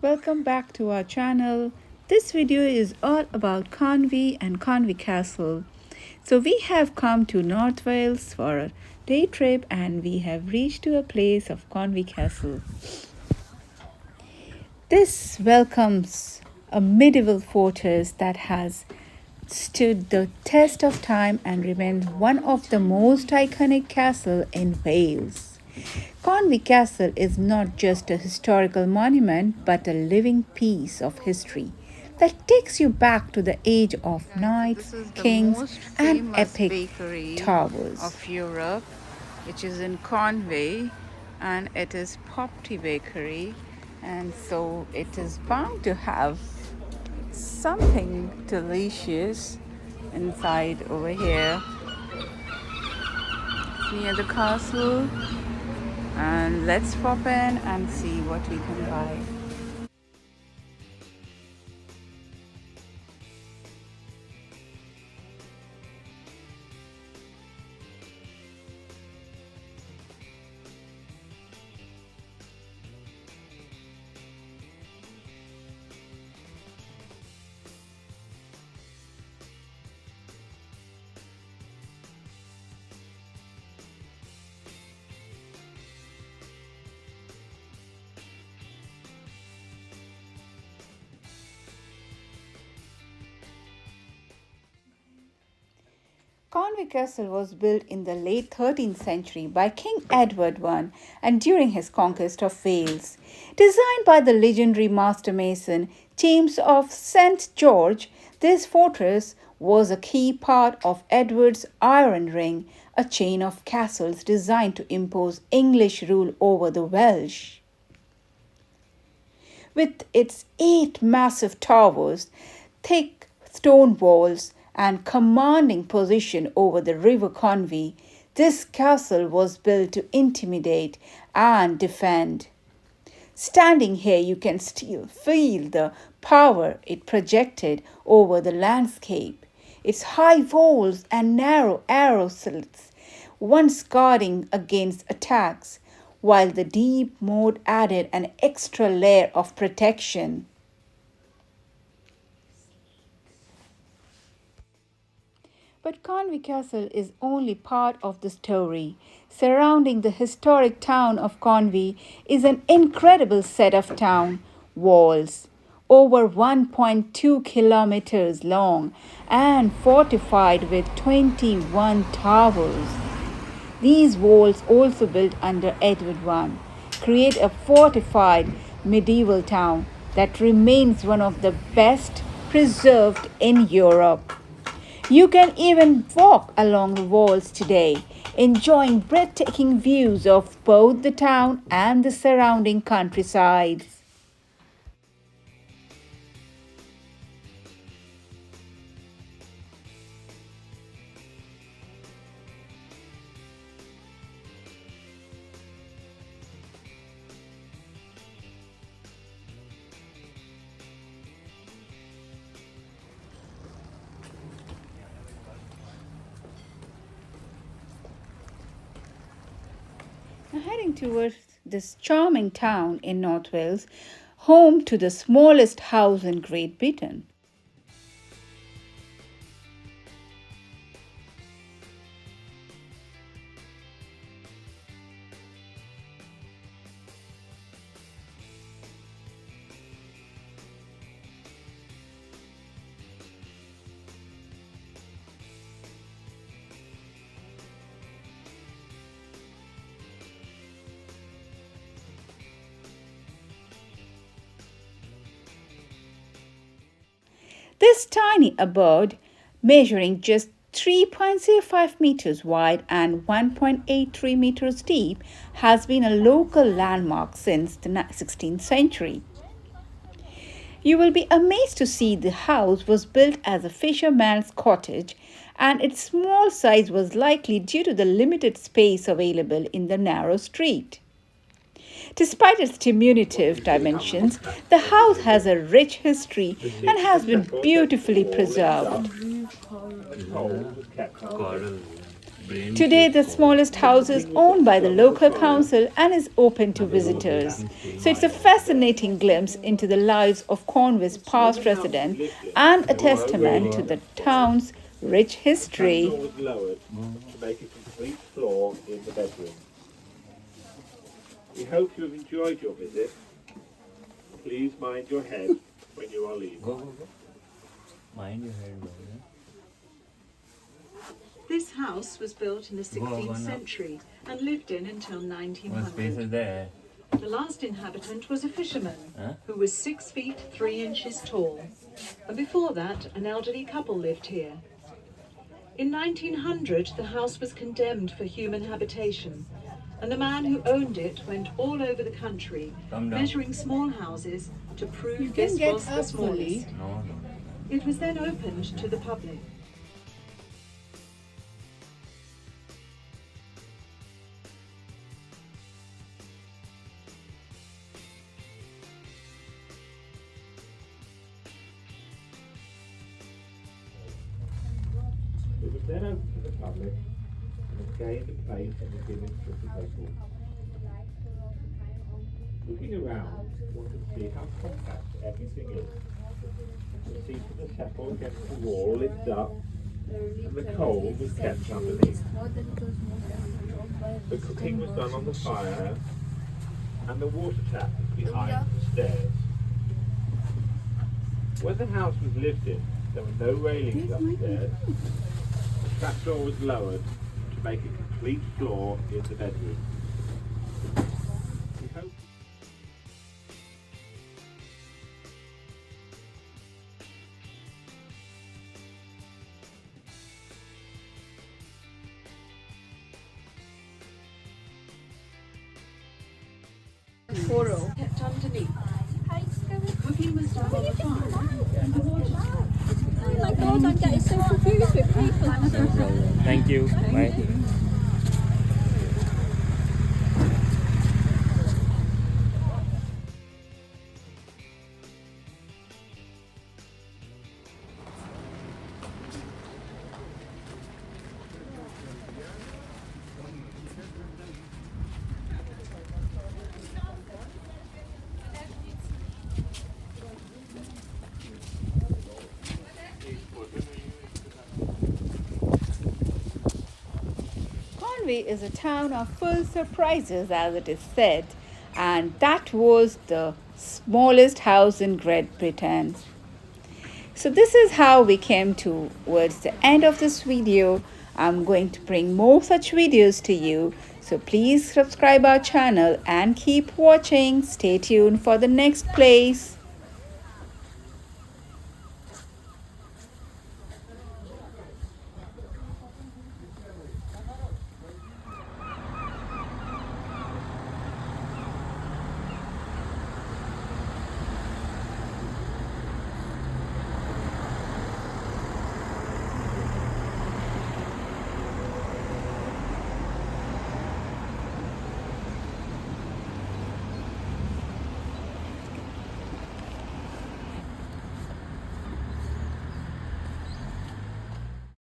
Welcome back to our channel. This video is all about Conwy and Conwy Castle. So we have come to North Wales for a day trip and we have reached to a place of Conwy Castle. This welcomes a medieval fortress that has stood the test of time and remains one of the most iconic castles in Wales. Conwy Castle is not just a historical monument but a living piece of history that takes you back to the age of knights, kings, and epic bakery towers of Europe, which is in Conwy, and it is Popty Bakery, and so it is bound to have something delicious inside over here. It's near the castle, and let's pop in and see what we can buy. Conwy Castle was built in the late 13th century by King Edward I and during his conquest of Wales. Designed by the legendary master mason James of St. George, this fortress was a key part of Edward's Iron Ring, a chain of castles designed to impose English rule over the Welsh. With its 8 massive towers, thick stone walls, and commanding position over the River Conwy, this castle was built to intimidate and defend. Standing here, you can still feel the power it projected over the landscape. Its high walls and narrow arrow slits once guarding against attacks, while the deep moat added an extra layer of protection. But Conwy Castle is only part of the story. Surrounding the historic town of Conwy is an incredible set of town walls, over 1.2 kilometers long and fortified with 21 towers. These walls, also built under Edward I, create a fortified medieval town that remains one of the best preserved in Europe. You can even walk along the walls today, enjoying breathtaking views of both the town and the surrounding countryside. Now heading towards this charming town in North Wales, home to the smallest house in Great Britain. This tiny abode, measuring just 3.05 meters wide and 1.83 meters deep, has been a local landmark since the 16th century. You will be amazed to see the house was built as a fisherman's cottage, and its small size was likely due to the limited space available in the narrow street. Despite its diminutive dimensions, the house has a rich history and has been beautifully preserved. Today, the smallest house is owned by the local council and is open to visitors. So it's a fascinating glimpse into the lives of Conwy's past residents and a testament to the town's rich history. The was lowered to make a complete floor in the bedroom. We hope you have enjoyed your visit. Please mind your head when you are leaving. Go. Mind your head, brother. This house was built in the 16th century and lived in until What space is 1900. there? The last inhabitant was a fisherman who was 6 feet 3 inches tall. And before that, an elderly couple lived here. In 1900, the house was condemned for human habitation, and the man who owned it went all over the country, measuring small houses to prove this was the smallest. No. It was then opened to the public. It was then opened to the public and has gained a place in the Guinness Book of Records. Looking around, one can see how compact everything is. The seats are settled against the wall, lift up, and the coal was kept underneath. The cooking was done on the fire, and the water tap is behind the stairs. When the house was lived in, there were no railings upstairs. The trapdoor was lowered to make a complete floor in the bedroom. We hope Kept underneath. Cooking was done on the fire, and the water tap. Oh my god, I'm getting so confused with people. Thank you. Bye. Conwy is a town of full surprises, as it is said, and that was the smallest house in Great Britain. So this is how we came towards the end of this video. I'm going to bring more such videos to you. So please subscribe our channel and keep watching. Stay tuned for the next place.